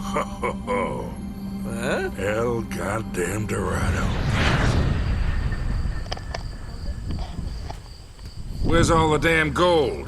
Ho ho ho. Huh? El Goddamn Dorado. Where's all the damn gold?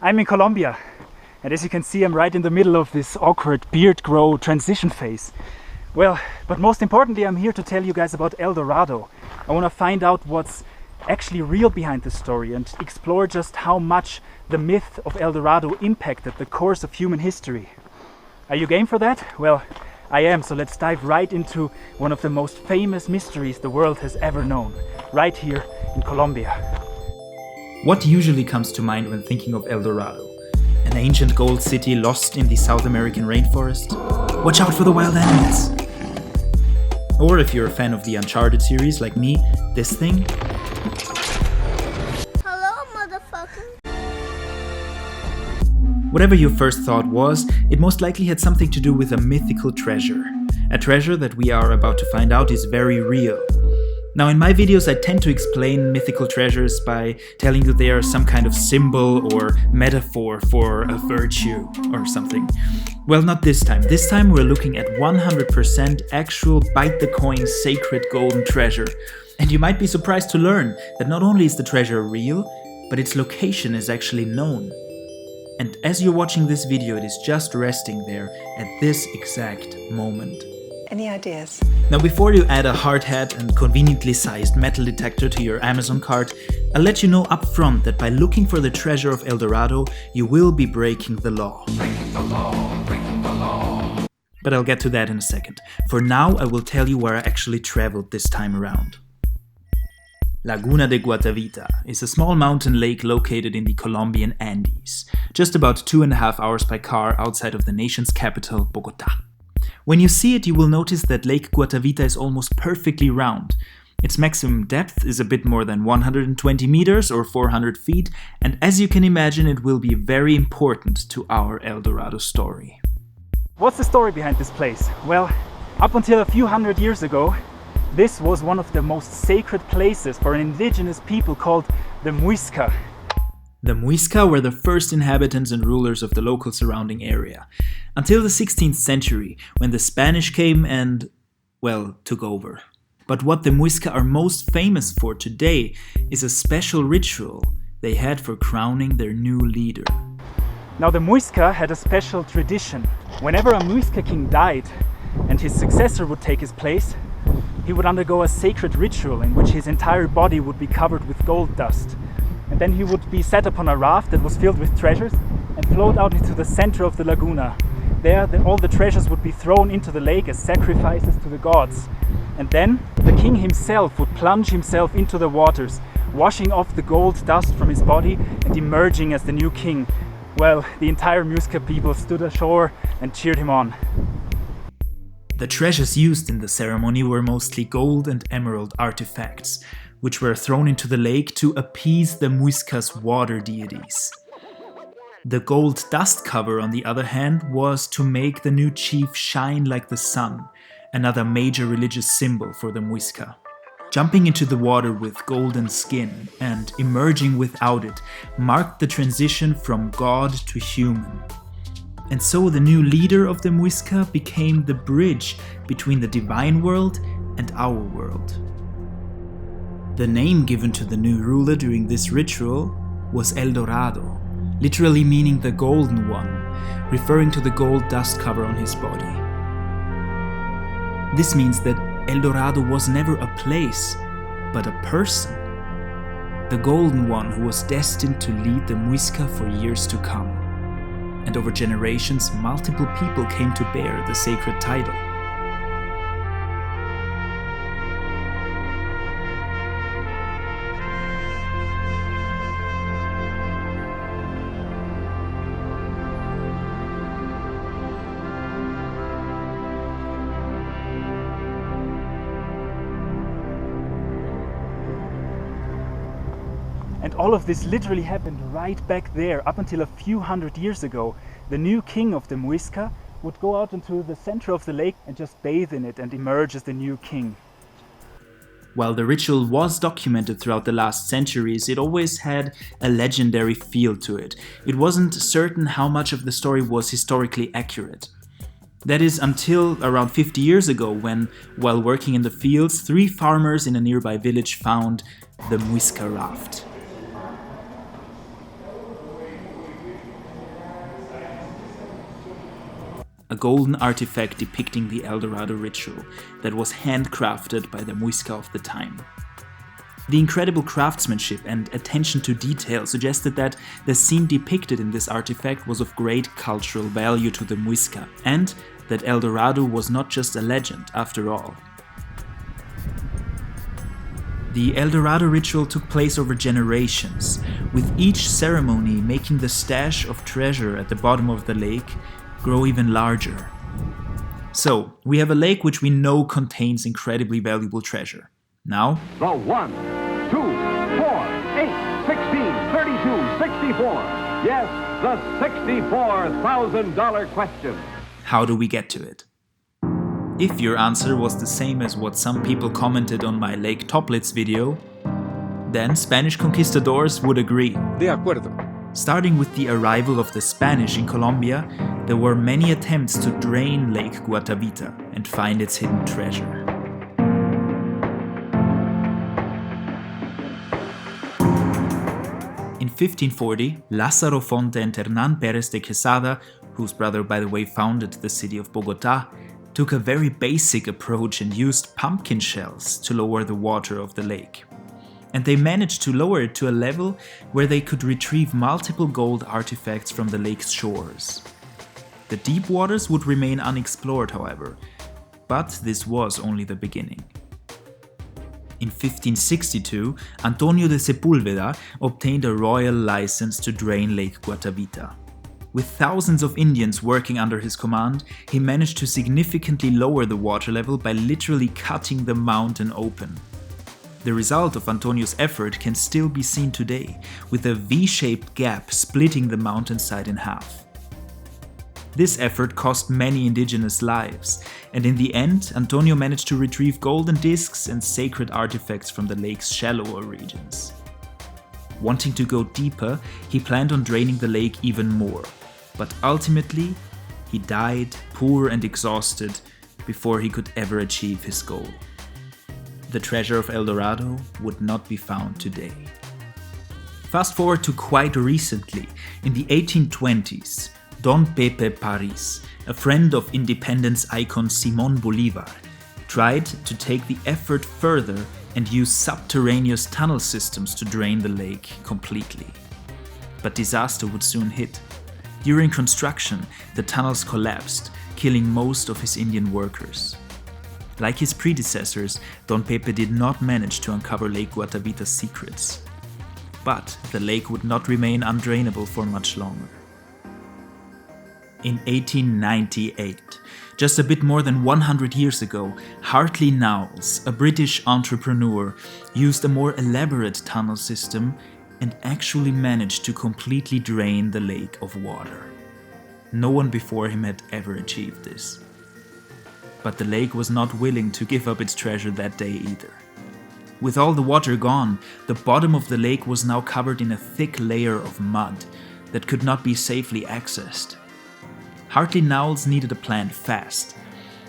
I'm in Colombia, and as you can see, I'm right in the middle of this awkward beard grow transition phase. Well, but most importantly, I'm here to tell you guys about El Dorado. I want to find out what's actually real behind the story and explore just how much the myth of El Dorado impacted the course of human history. Are you game for that? Well, I am, so let's dive right into one of the most famous mysteries the world has ever known, right here in Colombia. What usually comes to mind when thinking of El Dorado? An ancient gold city lost in the South American rainforest? Watch out for the wild animals! Or if you're a fan of the Uncharted series like me, this thing? Hello, motherfucker. Whatever your first thought was, it most likely had something to do with a mythical treasure. A treasure that we are about to find out is very real. Now, in my videos, I tend to explain mythical treasures by telling you they are some kind of symbol or metaphor for a virtue or something. Well, not this time. This time we're looking at 100% actual bite-the-coin sacred golden treasure. And you might be surprised to learn that not only is the treasure real, but its location is actually known. And as you're watching this video, it is just resting there at this exact moment. Any ideas? Now, before you add a hard hat and conveniently sized metal detector to your Amazon cart, I'll let you know up front that by looking for the treasure of El Dorado, you will be breaking the law. Break the law, break the law. But I'll get to that in a second. For now, I will tell you where I actually traveled this time around. Laguna de Guatavita is a small mountain lake located in the Colombian Andes, just about 2.5 hours by car outside of the nation's capital, Bogotá. When you see it, you will notice that Lake Guatavita is almost perfectly round. Its maximum depth is a bit more than 120 meters or 400 feet, and as you can imagine, it will be very important to our El Dorado story. What's the story behind this place? Well, up until a few hundred years ago, this was one of the most sacred places for an indigenous people called the Muisca. The Muisca were the first inhabitants and rulers of the local surrounding area, until the 16th century, when the Spanish came and, well, took over. But what the Muisca are most famous for today is a special ritual they had for crowning their new leader. Now the Muisca had a special tradition. Whenever a Muisca king died and his successor would take his place, he would undergo a sacred ritual in which his entire body would be covered with gold dust. And then he would be set upon a raft that was filled with treasures and float out into the center of the laguna. There, all the treasures would be thrown into the lake as sacrifices to the gods. And then the king himself would plunge himself into the waters, washing off the gold dust from his body and emerging as the new king. Well, the entire Muisca people stood ashore and cheered him on. The treasures used in the ceremony were mostly gold and emerald artifacts, which were thrown into the lake to appease the Muisca's water deities. The gold dust cover, on the other hand, was to make the new chief shine like the sun, another major religious symbol for the Muisca. Jumping into the water with golden skin and emerging without it marked the transition from god to human. And so the new leader of the Muisca became the bridge between the divine world and our world. The name given to the new ruler during this ritual was El Dorado, literally meaning the golden one, referring to the gold dust cover on his body. This means that El Dorado was never a place, but a person. The golden one who was destined to lead the Muisca for years to come. and over generations multiple people came to bear the sacred title. And all of this literally happened right back there. Up until a few hundred years ago, the new king of the Muisca would go out into the center of the lake and just bathe in it and emerge as the new king. While the ritual was documented throughout the last centuries, it always had a legendary feel to it. It wasn't certain how much of the story was historically accurate. That is until around 50 years ago when, while working in the fields, 3 farmers in a nearby village found the Muisca raft. A golden artifact depicting the El Dorado ritual that was handcrafted by the Muisca of the time. The incredible craftsmanship and attention to detail suggested that the scene depicted in this artifact was of great cultural value to the Muisca, and that El Dorado was not just a legend after all. The El Dorado ritual took place over generations, with each ceremony making the stash of treasure at the bottom of the lake grow even larger. So, we have a lake which we know contains incredibly valuable treasure. Now, The 1, 2, 4, 8, 16, 32, 64. Yes, the $64,000 question. how do we get to it? If your answer was the same as what some people commented on my Lake Toplitz video, then Spanish conquistadors would agree. De acuerdo. Starting with the arrival of the Spanish in Colombia, there were many attempts to drain Lake Guatavita and find its hidden treasure. In 1540, Lázaro Fonte and Hernán Pérez de Quesada, whose brother by the way founded the city of Bogotá, took a very basic approach and used pumpkin shells to lower the water of the lake. And they managed to lower it to a level where they could retrieve multiple gold artifacts from the lake's shores. The deep waters would remain unexplored, however, but this was only the beginning. In 1562, Antonio de Sepúlveda obtained a royal license to drain Lake Guatavita. With thousands of Indians working under his command, he managed to significantly lower the water level by literally cutting the mountain open. The result of Antonio's effort can still be seen today, with a V-shaped gap splitting the mountainside in half. This effort cost many indigenous lives, and in the end, Antonio managed to retrieve golden discs and sacred artifacts from the lake's shallower regions. Wanting to go deeper, he planned on draining the lake even more, but ultimately, he died poor and exhausted before he could ever achieve his goal. The treasure of El Dorado would not be found today. Fast forward to quite recently, in the 1820s, Don Pepe Paris, a friend of independence icon Simón Bolívar, tried to take the effort further and use subterraneous tunnel systems to drain the lake completely. But disaster would soon hit. During construction, the tunnels collapsed, killing most of his Indian workers. Like his predecessors, Don Pepe did not manage to uncover Lake Guatavita's secrets. But the lake would not remain undrainable for much longer. In 1898, just a bit more than 100 years ago, Hartley Knowles, a British entrepreneur, used a more elaborate tunnel system and actually managed to completely drain the lake of water. No one before him had ever achieved this. But the lake was not willing to give up its treasure that day either. With all the water gone, the bottom of the lake was now covered in a thick layer of mud that could not be safely accessed. Hartley Knowles needed a plan fast,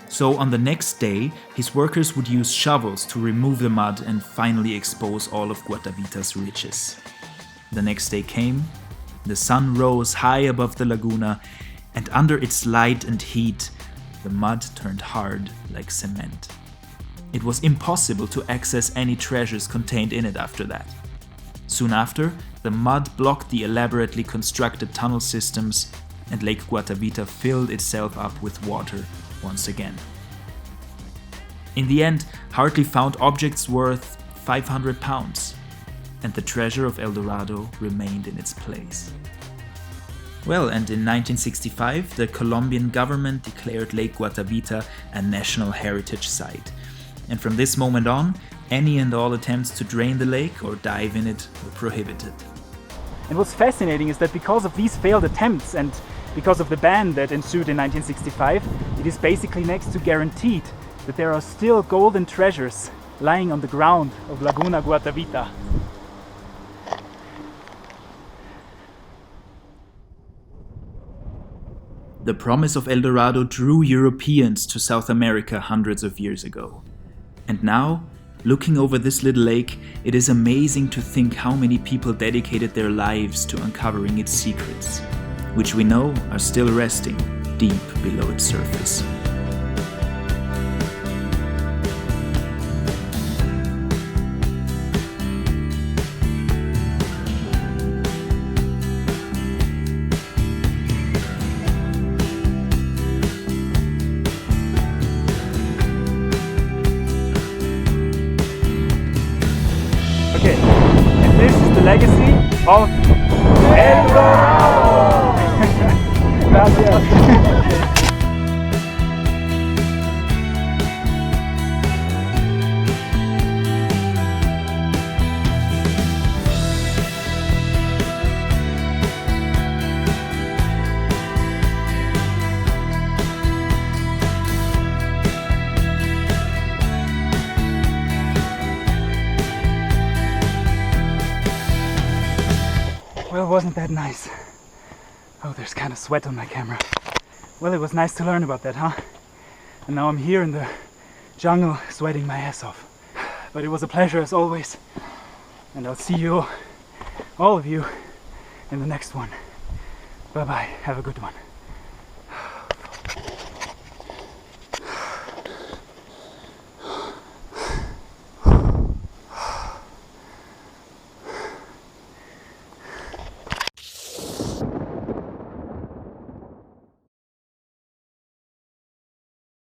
so on the next day, his workers would use shovels to remove the mud and finally expose all of Guatavita's riches. The next day came, the sun rose high above the laguna, and under its light and heat, the mud turned hard like cement. It was impossible to access any treasures contained in it after that. Soon after, the mud blocked the elaborately constructed tunnel systems, and Lake Guatavita filled itself up with water once again. In the end, Hartley found objects worth 500 pounds, and the treasure of El Dorado remained in its place. Well, and in 1965, the Colombian government declared Lake Guatavita a National Heritage Site. And from this moment on, any and all attempts to drain the lake or dive in it were prohibited. And what's fascinating is that because of these failed attempts and because of the ban that ensued in 1965, it is basically next to guaranteed that there are still golden treasures lying on the ground of Laguna Guatavita. The promise of El Dorado drew Europeans to South America hundreds of years ago. And now, looking over this little lake, it is amazing to think how many people dedicated their lives to uncovering its secrets, which we know are still resting deep below its surface. Okay, and this is the legacy of El Dorado! Gracias. Well, wasn't that nice? Oh, there's kind of sweat on my camera. Well, it was nice to learn about that, huh? And now I'm here in the jungle sweating my ass off. But it was a pleasure as always. And I'll see you, all of you, in the next one. Bye bye, have a good one.